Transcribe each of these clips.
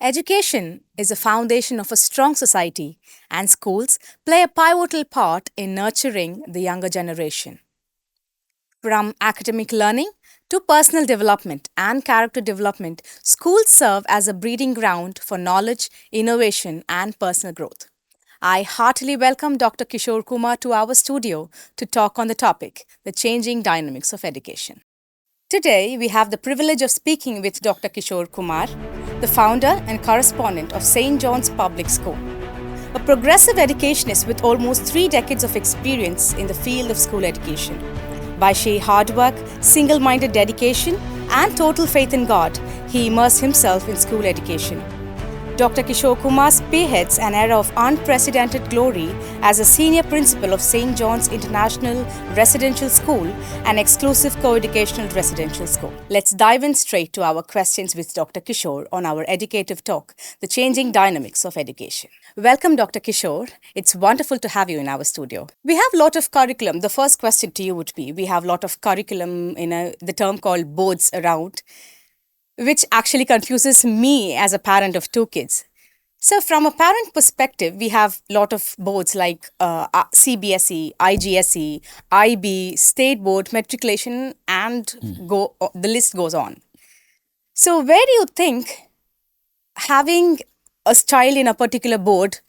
Education is the foundation of a strong society, and schools play a pivotal part in nurturing the younger generation. From academic learning to personal development and character development, schools serve as a breeding ground for knowledge, innovation, and personal growth. I heartily welcome Dr. Kishore Kumar to our studio to talk on the topic, the changing dynamics of education. Today, we have the privilege of speaking with Dr. Kishore Kumar, the founder and correspondent of St. John's Public School, a progressive educationist with almost 3 decades of experience in the field of school education. By sheer hard work, single-minded dedication, and total faith in God, he immersed himself in school education. Dr. Kishore Kumar spearheads an era of unprecedented glory as a senior principal of St. John's International Residential School, an exclusive co-educational residential school. Let's dive in straight to our questions with Dr. Kishore on our educative talk, the changing dynamics of education. Welcome, Dr. Kishore. It's wonderful to have you in our studio. We have a lot of curriculum. The first question to you would be, we have a lot of curriculum in the term called boards around, which actually confuses me as a parent of 2 kids. So from a parent perspective, we have a lot of boards like CBSE, IGSE, IB, State Board, Matriculation, and the list goes on. So where do you think having a child in a particular board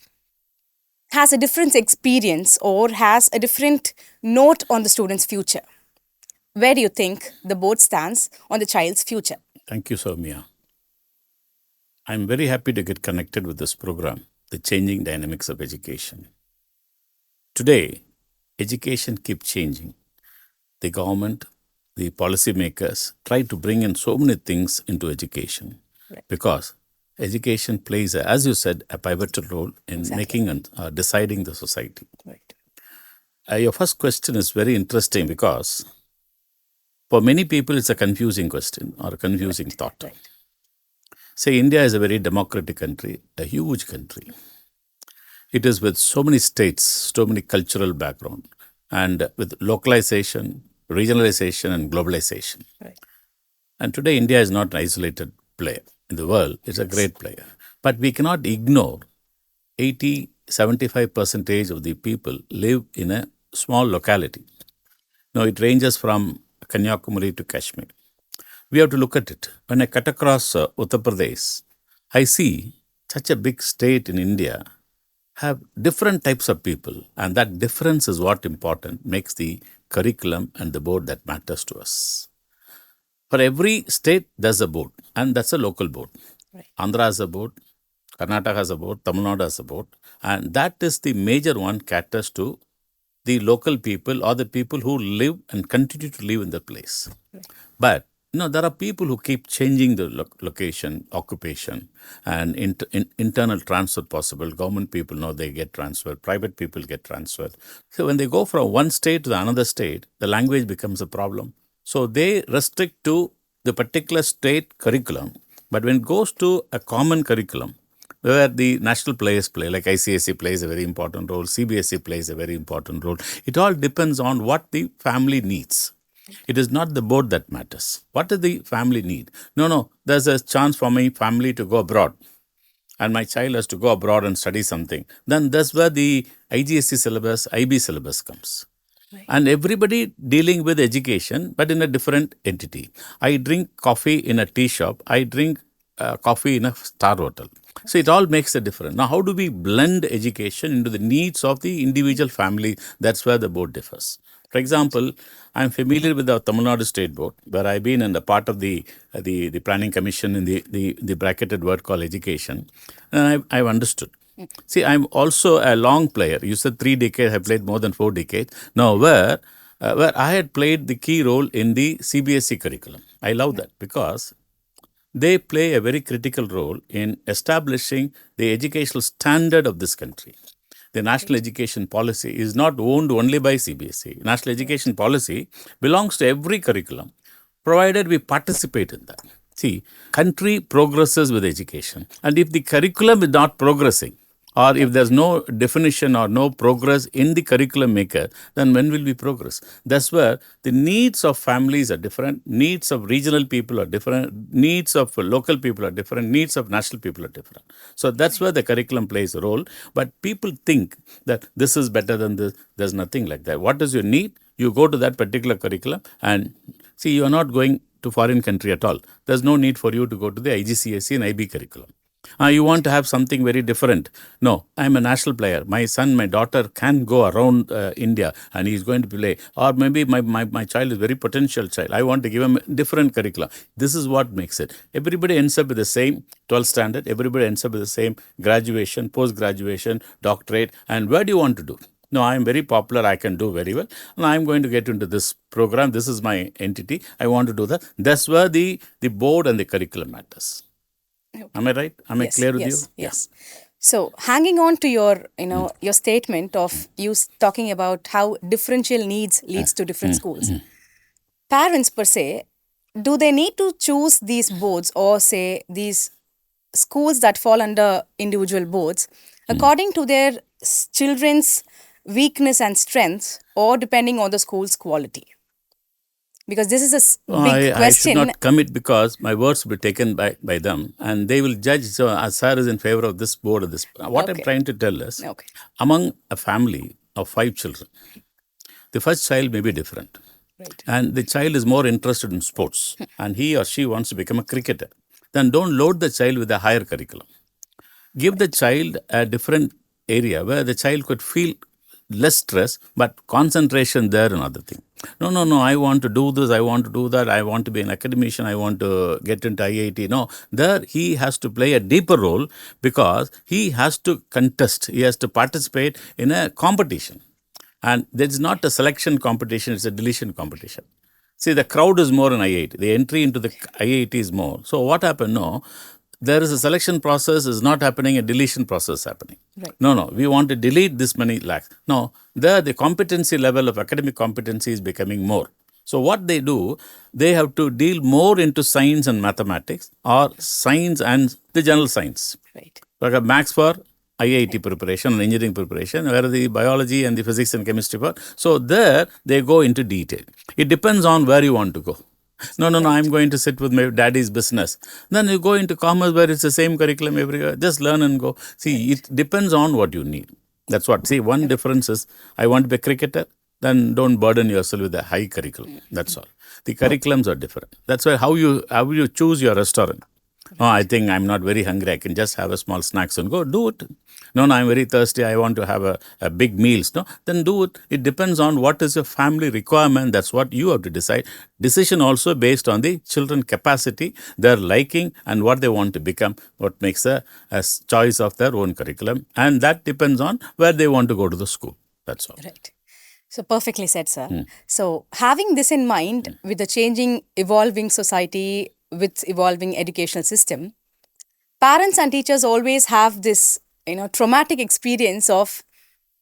has a different experience or has a different note on the student's future? Where do you think the board stands on the child's future? Thank you, Soumya. I'm very happy to get connected with this program, The Changing Dynamics of Education. Today, education keeps changing. The government, the policymakers try to bring in so many things into education because education plays, as you said, a pivotal role in making and deciding the society. Right. Your first question is very interesting because for many people, it's a confusing question or a confusing thought. Right. Say, India is a very democratic country, a huge country. It is with so many states, so many cultural background, and with localization, regionalization, and globalization. Right. And today, India is not an isolated player in the world. It's a great player. But we cannot ignore 75% of the people live in a small locality. Now, it ranges from Kanyakumari to Kashmir. We have to look at it. When I cut across Uttar Pradesh, I see such a big state in India have different types of people, and that difference is what important makes the curriculum and the board that matters to us. For every state, there's a board, and that's a local board. Right. Andhra has a board, Karnataka has a board, Tamil Nadu has a board, and that is the major one caters to the local people or the people who live and continue to live in the place. Right. But there are people who keep changing the location, occupation, and internal transfer possible. Government people they get transferred, private people get transferred. So when they go from one state to another state, the language becomes a problem. So they restrict to the particular state curriculum. But when it goes to a common curriculum, where the national players play, like ICSE plays a very important role, CBSE plays a very important role. It all depends on what the family needs. It is not the board that matters. What does the family need? No, there's a chance for my family to go abroad and my child has to go abroad and study something. Then that's where the IGSE syllabus, IB syllabus comes. Right. And everybody dealing with education, but in a different entity. I drink coffee in a tea shop. I drink coffee in a star hotel. So it all makes a difference. Now, how do we blend education into the needs of the individual family? That's where the board differs. For example, I'm familiar with the Tamil Nadu State Board, where I've been in the part of the planning commission in the bracketed word called education, and I've understood. See, I'm also a long player. You said 3 decades. I played more than 4 decades. Now, where I had played the key role in the CBSE curriculum. I love that because they play a very critical role in establishing the educational standard of this country. The national education policy is not owned only by CBSE. National education policy belongs to every curriculum, provided we participate in that. See, country progresses with education. And if the curriculum is not progressing, Or if there's no definition or no progress in the curriculum maker, then when will we progress? That's where the needs of families are different, needs of regional people are different, needs of local people are different, needs of national people are different. So that's where the curriculum plays a role. But people think that this is better than this. There's nothing like that. What is your need? You go to that particular curriculum and see, you're not going to foreign country at all. There's no need for you to go to the IGCSE and IB curriculum. You want to have something very different. No, I'm a national player. My son, my daughter can go around India and he's going to play. Or maybe my child is very potential child. I want to give him a different curriculum. This is what makes it. Everybody ends up with the same 12th standard. Everybody ends up with the same graduation, post-graduation, doctorate. And where do you want to do? No, I'm very popular. I can do very well. And I'm going to get into this program. This is my entity. I want to do that. That's where the board and the curriculum matters. Am I right? Am I clear with you? Yes. So, hanging on to your, your statement of you talking about how differential needs leads to different schools. Parents per se, do they need to choose these boards or say these schools that fall under individual boards according to their children's weakness and strengths or depending on the school's quality? Because this is a big I question. should not commit because my words will be taken by them and they will judge. So, sir is in favor of this board or this. What I'm trying to tell is, among a family of 5 children, the first child may be different. Right. And the child is more interested in sports and he or she wants to become a cricketer. Then don't load the child with a higher curriculum. Give the child a different area where the child could feel less stress, but concentration there, another thing. No, I want to do this, I want to do that, I want to be an academician, I want to get into IIT. No, there he has to play a deeper role because he has to contest, he has to participate in a competition. And it's not a selection competition, it's a deletion competition. See, the crowd is more in IIT. The entry into the IIT is more. So what happened? No, there is a selection process is not happening, a deletion process happening. Right. No, we want to delete this many lakhs. No, there the competency level of academic competency is becoming more. So what they do, they have to deal more into science and mathematics or science and the general science. Right. Like a maths for IIT preparation and engineering preparation, where the biology and the physics and chemistry part. So there they go into detail. It depends on where you want to go. No, I'm going to sit with my daddy's business. Then you go into commerce where it's the same curriculum everywhere. Just learn and go. See, it depends on what you need. That's what. See, one difference is I want to be a cricketer. Then don't burden yourself with a high curriculum. That's all. The curriculums are different. That's why how you choose your restaurant. No, I think I'm not very hungry. I can just have a small snacks and go. Do it. No, I'm very thirsty. I want to have a big meals. No, then do it. It depends on what is your family requirement. That's what you have to decide. Decision also based on the children capacity, their liking and what they want to become, what makes a choice of their own curriculum. And that depends on where they want to go to the school. That's all. Right. So perfectly said, sir. So having this in mind with the changing, evolving society, with evolving educational system, parents and teachers always have this, traumatic experience of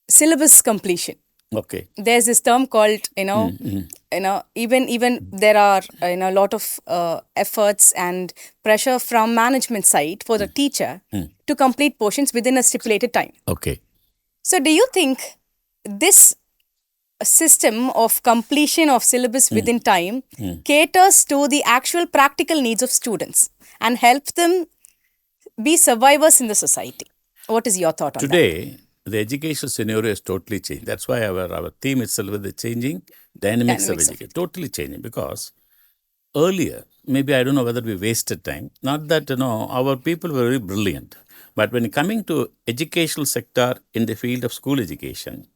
syllabus completion. Okay. There's this term called, even there are a lot of efforts and pressure from management side for the teacher to complete portions within a stipulated time. Okay. So do you think this system of completion of syllabus within time caters to the actual practical needs of students and helps them be survivors in the society? What is your thought on that? Today, the education scenario is totally changed. That's why our theme itself is the changing dynamics of education. Totally changing because earlier, maybe I don't know whether we wasted time. Not that, our people were very brilliant. But when coming to educational sector in the field of school education,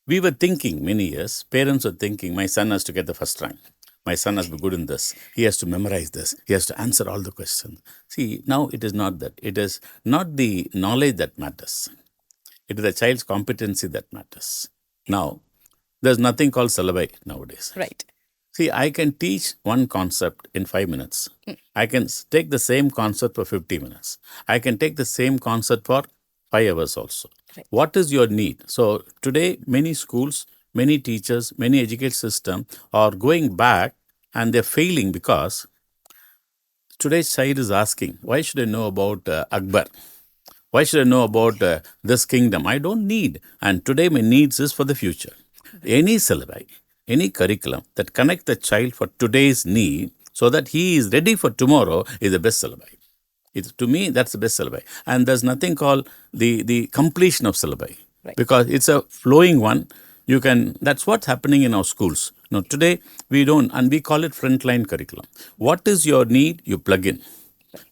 we were thinking many years, parents were thinking, my son has to get the first rank. My son has to be good in this. He has to memorize this. He has to answer all the questions. See, now it is not that. It is not the knowledge that matters. It is the child's competency that matters. Now, there's nothing called syllabi nowadays. Right. See, I can teach one concept in 5 minutes. I can take the same concept for 50 minutes. I can take the same concept for 5 hours also. Right. What is your need? So today, many schools, many teachers, many education system are going back and they're failing because today's child is asking, why should I know about Akbar? Why should I know about this kingdom? I don't need. And today my needs is for the future. Any syllabi, any curriculum that connect the child for today's need so that he is ready for tomorrow is the best syllabi. To me, that's the best syllabi. And there's nothing called the completion of syllabi. Right. Because it's a flowing one. That's what's happening in our schools. Now, today we don't, and we call it frontline curriculum. What is your need? You plug in.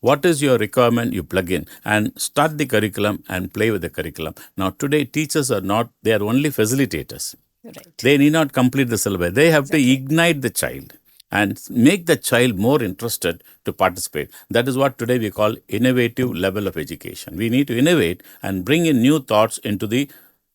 What is your requirement? You plug in and start the curriculum and play with the curriculum. Now, today teachers are not, they are only facilitators. Right. They need not complete the syllabus. They have to ignite the child and make the child more interested to participate. That is what today we call innovative level of education. We need to innovate and bring in new thoughts into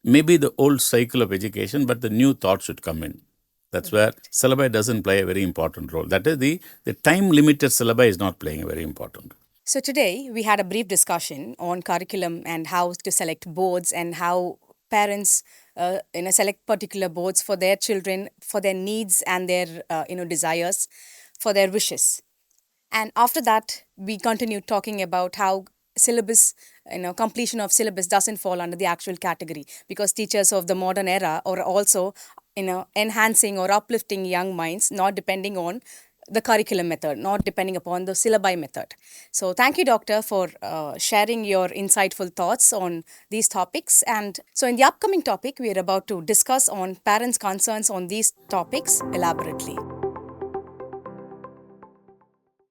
maybe the old cycle of education, but the new thoughts should come in. That's where syllabi doesn't play a very important role. That is the time-limited syllabi is not playing a very important role. So today we had a brief discussion on curriculum and how to select boards and how parents select particular boards for their children, for their needs and their desires, for their wishes. And after that, we continued talking about how syllabus, completion of syllabus doesn't fall under the actual category because teachers of the modern era are also, enhancing or uplifting young minds, not depending on the curriculum method, not depending upon the syllabi method. So thank you, Doctor, for sharing your insightful thoughts on these topics. And so in the upcoming topic, we are about to discuss on parents' concerns on these topics elaborately.